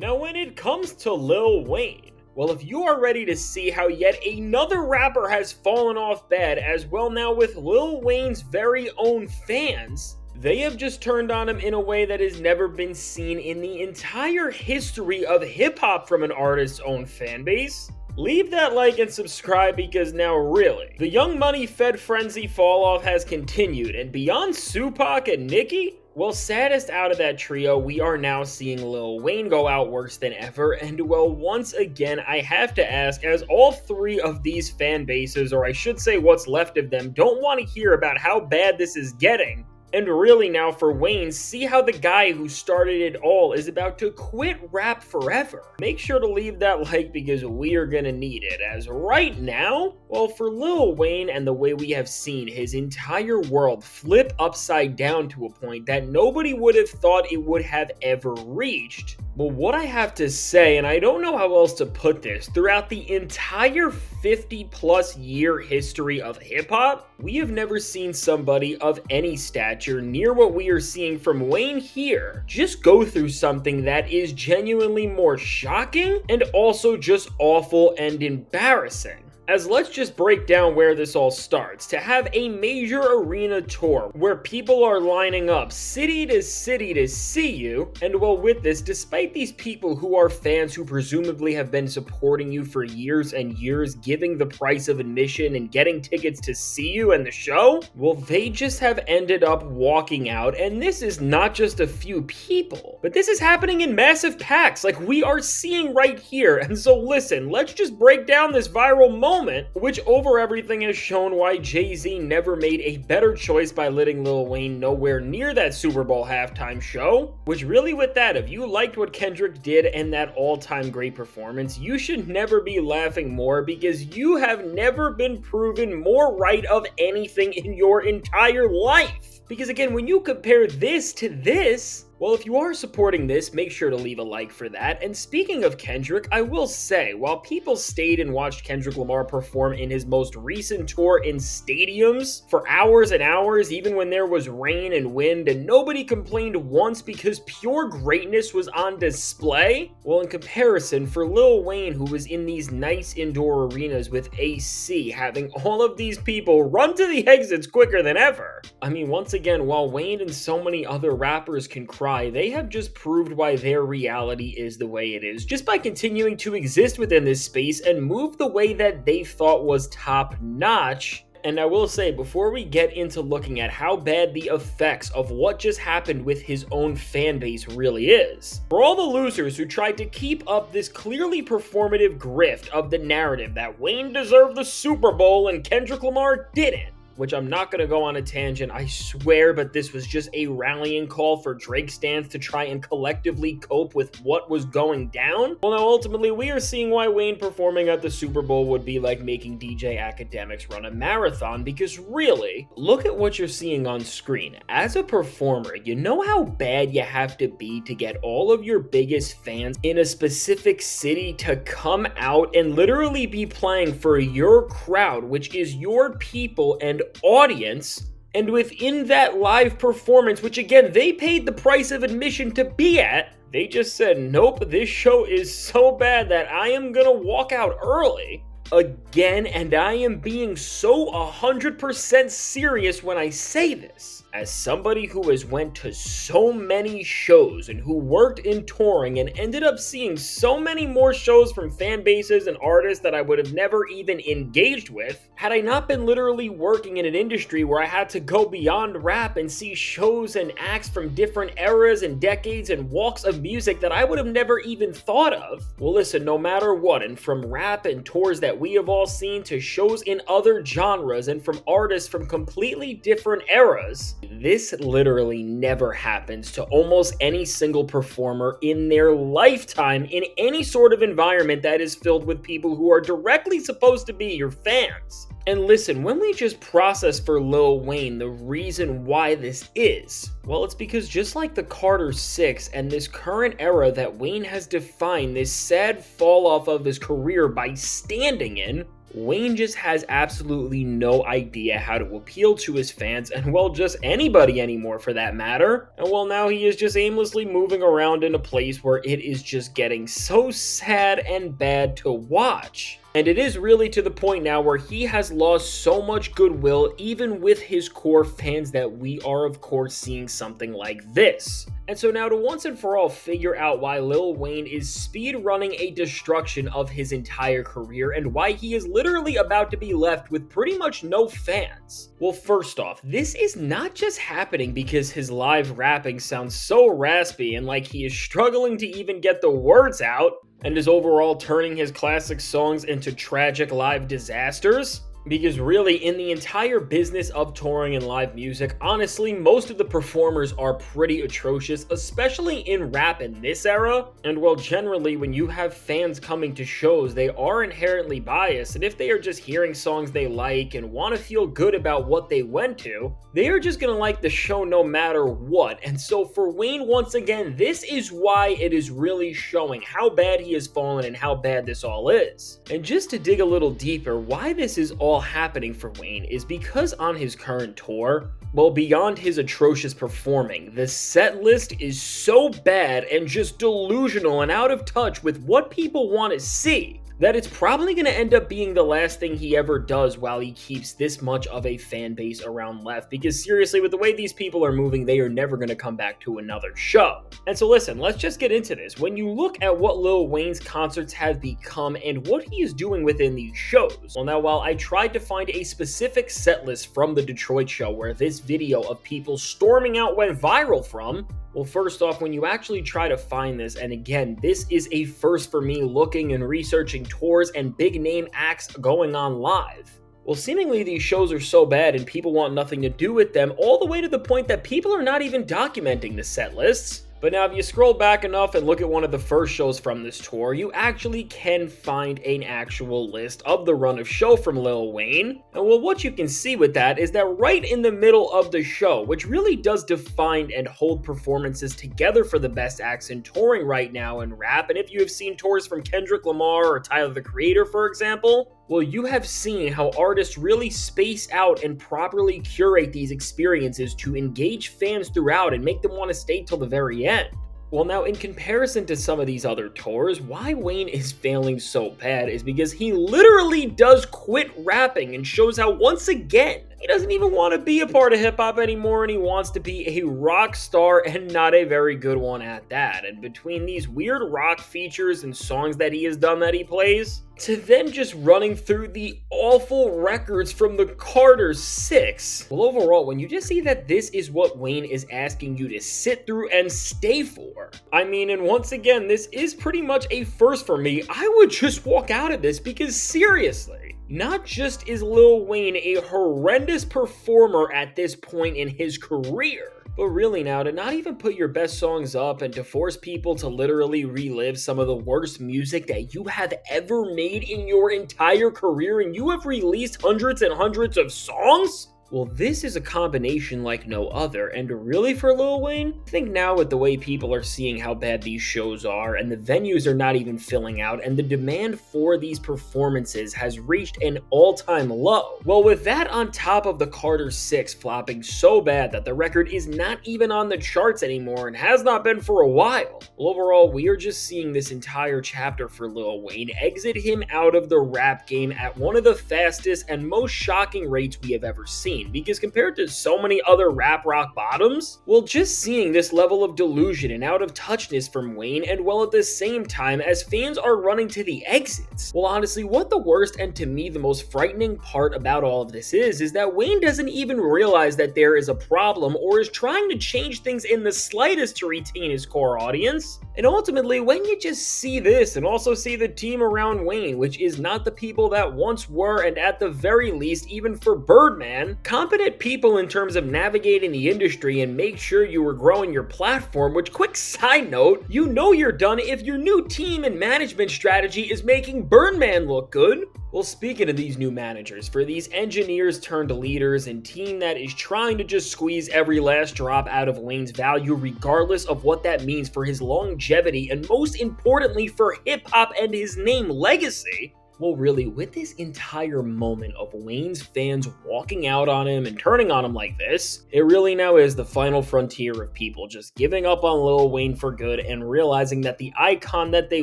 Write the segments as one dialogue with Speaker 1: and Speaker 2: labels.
Speaker 1: Now when it comes to Lil Wayne, well, if you are ready to see how yet another rapper has fallen off bad as well now with Lil Wayne's very own fans, they have just turned on him in a way that has never been seen in the entire history of hip-hop from an artist's own fan base. Leave that like and subscribe because now really, the Young Money Fed frenzy fall off has continued, and beyond Tupac and Nicki, well, saddest out of that trio, we are now seeing Lil Wayne go out worse than ever, and well, once again, I have to ask, as all three of these fan bases, or I should say what's left of them, don't want to hear about how bad this is getting, and really now for Wayne, see how the guy who started it all is about to quit rap forever. Make sure to leave that like because we are gonna need it, as right now, well, for Lil Wayne and the way we have seen his entire world flip upside down to a point that nobody would have thought it would have ever reached. Well, what I have to say, and I don't know how else to put this, throughout the entire 50-plus year history of hip-hop, we have never seen somebody of any stature near what we are seeing from Wayne here just go through something that is genuinely more shocking and also just awful and embarrassing. As let's just break down where this all starts. To have a major arena tour where people are lining up city to city to see you, and well with this, despite these people who are fans who presumably have been supporting you for years and years, giving the price of admission and getting tickets to see you and the show, well they just have ended up walking out, and this is not just a few people, but this is happening in massive packs like we are seeing right here. And so listen, let's just break down this viral moment, which over everything has shown why Jay-Z never made a better choice by letting Lil Wayne nowhere near that Super Bowl halftime show. Which really with that, if you liked what Kendrick did and that all-time great performance, you should never be laughing more because you have never been proven more right of anything in your entire life. Because again, when you compare this to this, well, if you are supporting this, make sure to leave a like for that. And speaking of Kendrick, I will say, while people stayed and watched Kendrick Lamar perform in his most recent tour in stadiums for hours and hours, even when there was rain and wind, and nobody complained once because pure greatness was on display, well, in comparison, for Lil Wayne, who was in these nice indoor arenas with AC, having all of these people run to the exits quicker than ever. I mean, once again, while Wayne and so many other rappers can cry, they have just proved why their reality is the way it is, just by continuing to exist within this space and move the way that they thought was top notch. And I will say, before we get into looking at how bad the effects of what just happened with his own fan base really is, for all the losers who tried to keep up this clearly performative grift of the narrative that Wayne deserved the Super Bowl and Kendrick Lamar didn't, which I'm not going to go on a tangent, I swear, but this was just a rallying call for Drake stans to try and collectively cope with what was going down. Well, now ultimately we are seeing why Wayne performing at the Super Bowl would be like making DJ Academics run a marathon, because really, look at what you're seeing on screen. As a performer, you know how bad you have to be to get all of your biggest fans in a specific city to come out and literally be playing for your crowd, which is your people and audience, and within that live performance, which again they paid the price of admission to be at, they just said, nope, this show is so bad that I am gonna walk out early again. And I am being so 100% serious when I say this. As somebody who has went to so many shows and who worked in touring and ended up seeing so many more shows from fan bases and artists that I would have never even engaged with, had I not been literally working in an industry where I had to go beyond rap and see shows and acts from different eras and decades and walks of music that I would have never even thought of. Well, listen, no matter what, and from rap and tours that we have all seen to shows in other genres and from artists from completely different eras, this literally never happens to almost any single performer in their lifetime in any sort of environment that is filled with people who are directly supposed to be your fans. And listen, when we just process for Lil Wayne the reason why this is, well, it's because just like the Carter 6 and this current era that Wayne has defined this sad fall off of his career by standing in, Wayne just has absolutely no idea how to appeal to his fans, and well, just anybody anymore for that matter. And well, now he is just aimlessly moving around in a place where it is just getting so sad and bad to watch. And it is really to the point now where he has lost so much goodwill, even with his core fans, that we are of course seeing something like this. And so now to once and for all figure out why Lil Wayne is speed running a destruction of his entire career and why he is literally about to be left with pretty much no fans. Well, first off, this is not just happening because his live rapping sounds so raspy and like he is struggling to even get the words out, and is overall turning his classic songs into tragic live disasters. Because really, in the entire business of touring and live music, honestly, most of the performers are pretty atrocious, especially in rap in this era. And well, generally, when you have fans coming to shows, they are inherently biased, and if they are just hearing songs they like and want to feel good about what they went to, they are just gonna like the show no matter what. And so for Wayne, once again, this is why it is really showing how bad he has fallen and how bad this all is. And just to dig a little deeper, why this is all happening for Wayne is because on his current tour, well, beyond his atrocious performing, the set list is so bad and just delusional and out of touch with what people want to see that it's probably going to end up being the last thing he ever does while he keeps this much of a fan base around left, because seriously, with the way these people are moving, they are never going to come back to another show. And so listen, let's just get into this. When you look at what Lil Wayne's concerts have become and what he is doing within these shows, well, now while I tried to find a specific set list from the Detroit show where this video of people storming out went viral from, well, first off, when you actually try to find this, and again, this is a first for me looking and researching tours and big name acts going on live. Well, seemingly these shows are so bad and people want nothing to do with them, all the way to the point that people are not even documenting the set lists. But now if you scroll back enough and look at one of the first shows from this tour, you actually can find an actual list of the run of show from Lil Wayne. And well, what you can see with that is that right in the middle of the show, which really does define and hold performances together for the best acts in touring right now in rap, and if you have seen tours from Kendrick Lamar or Tyler the Creator, for example, well, you have seen how artists really space out and properly curate these experiences to engage fans throughout and make them want to stay till the very end. Well, now, in comparison to some of these other tours, why Wayne is failing so bad is because he literally does quit rapping and shows how, once again, he doesn't even want to be a part of hip-hop anymore, and he wants to be a rock star, and not a very good one at that. And between these weird rock features and songs that he has done that he plays, to then just running through the awful records from the Carter 6. Well, overall, when you just see that this is what Wayne is asking you to sit through and stay for, I mean, and once again, this is pretty much a first for me. I would just walk out of this because seriously, not just is Lil Wayne a horrendous performer at this point in his career, but really now, to not even put your best songs up and to force people to literally relive some of the worst music that you have ever made in your entire career, and you have released hundreds and hundreds of songs? Well, this is a combination like no other, and really for Lil Wayne, I think now with the way people are seeing how bad these shows are, and the venues are not even filling out, and the demand for these performances has reached an all-time low. Well, with that on top of the Carter 6 flopping so bad that the record is not even on the charts anymore and has not been for a while, well, overall, we are just seeing this entire chapter for Lil Wayne exit him out of the rap game at one of the fastest and most shocking rates we have ever seen. Because compared to so many other rap rock bottoms, well, just seeing this level of delusion and out of touchness from Wayne, and well, at the same time as fans are running to the exits, well, honestly, what the worst and to me the most frightening part about all of this is that Wayne doesn't even realize that there is a problem or is trying to change things in the slightest to retain his core audience. And ultimately, when you just see this and also see the team around Wayne, which is not the people that once were, and at the very least, even for Birdman, competent people in terms of navigating the industry and make sure you are growing your platform, which, quick side note, you know you're done if your new team and management strategy is making Birdman look good. Well, speaking of these new managers, for these engineers turned leaders and team that is trying to just squeeze every last drop out of Wayne's value regardless of what that means for his longevity and most importantly for hip-hop and his name legacy, Well, really, with this entire moment of Wayne's fans walking out on him and turning on him like this, it really now is the final frontier of people just giving up on Lil Wayne for good and realizing that the icon that they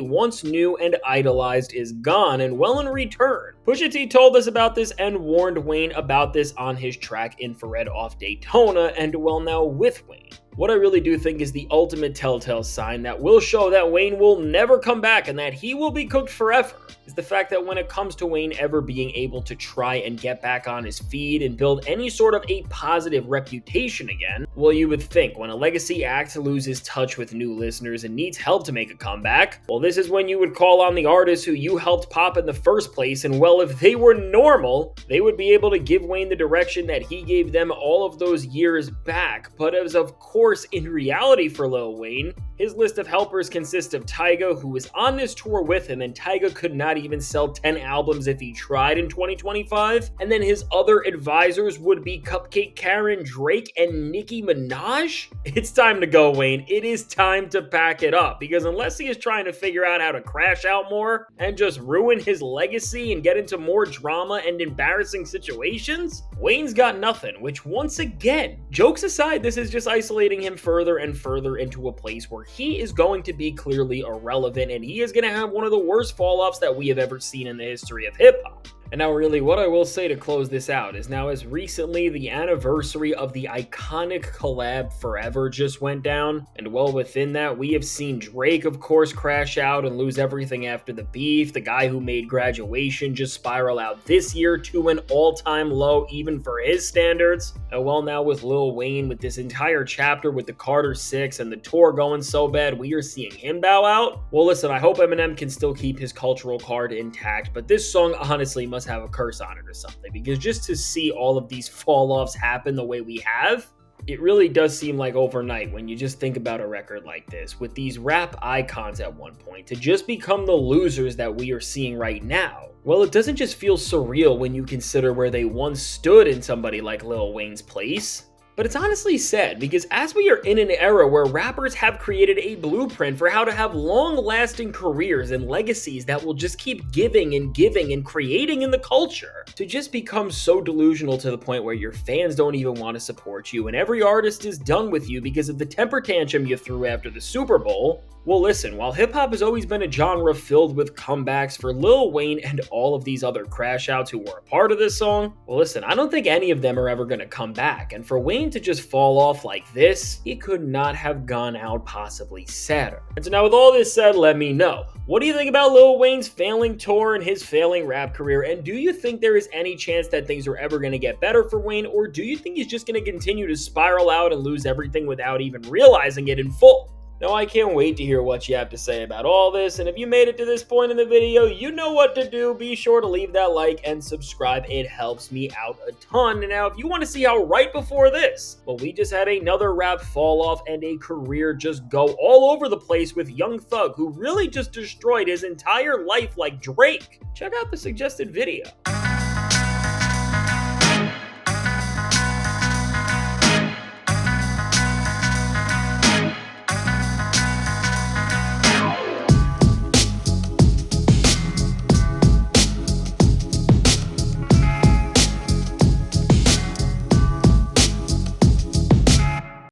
Speaker 1: once knew and idolized is gone. And well, in return, Pusha T told us about this and warned Wayne about this on his track Infrared off Daytona, and well, now with Wayne. What I really do think is the ultimate telltale sign that will show that Wayne will never come back and that he will be cooked forever is the fact that when it comes to Wayne ever being able to try and get back on his feet and build any sort of a positive reputation again, well, you would think when a legacy act loses touch with new listeners and needs help to make a comeback, well, this is when you would call on the artists who you helped pop in the first place, and well, if they were normal, they would be able to give Wayne the direction that he gave them all of those years back. But as of course, in reality for Lil Wayne, his list of helpers consists of Tyga, who was on this tour with him, and Tyga could not even sell 10 albums if he tried in 2025. And then his other advisors would be Cupcake Karen, Drake, and Nicki Minaj. It's time to go, Wayne. It is time to pack it up, because unless he is trying to figure out how to crash out more and just ruin his legacy and get into more drama and embarrassing situations, Wayne's got nothing, which once again, jokes aside, this is just isolating him further and further into a place where he is going to be clearly irrelevant, and he is going to have one of the worst fall-offs that we have ever seen in the history of hip-hop. And now really what I will say to close this out is now as recently the anniversary of the iconic collab Forever just went down, and well within that we have seen Drake of course crash out and lose everything after the beef, the guy who made Graduation just spiral out this year to an all-time low even for his standards, and well now with Lil Wayne with this entire chapter with the Carter 6 and the tour going so bad we are seeing him bow out. Well listen, I hope Eminem can still keep his cultural card intact, but this song honestly must have a curse on it or something, because just to see all of these fall-offs happen the way we have, it really does seem like overnight when you just think about a record like this, with these rap icons at one point, to just become the losers that we are seeing right now. Well, it doesn't just feel surreal when you consider where they once stood in somebody like Lil Wayne's place. But it's honestly sad, because as we are in an era where rappers have created a blueprint for how to have long-lasting careers and legacies that will just keep giving and creating in the culture, to just become so delusional to the point where your fans don't even want to support you and every artist is done with you because of the temper tantrum you threw after the Super Bowl. Well listen, while hip-hop has always been a genre filled with comebacks for Lil Wayne and all of these other crash outs who were a part of this song, well listen, I don't think any of them are ever going to come back, and for Wayne to just fall off like this, he could not have gone out possibly sadder. And so now with all this said, let me know, what do you think about Lil Wayne's failing tour and his failing rap career, and do you think there is any chance that things are ever going to get better for Wayne, or do you think he's just going to continue to spiral out and lose everything without even realizing it in full? Now, I can't wait to hear what you have to say about all this, and if you made it to this point in the video, you know what to do. Be sure to leave that like and subscribe. It helps me out a ton. And now, if you want to see how right before this, well, we just had another rap fall off and a career just go all over the place with Young Thug, who really just destroyed his entire life like Drake. Check out the suggested video.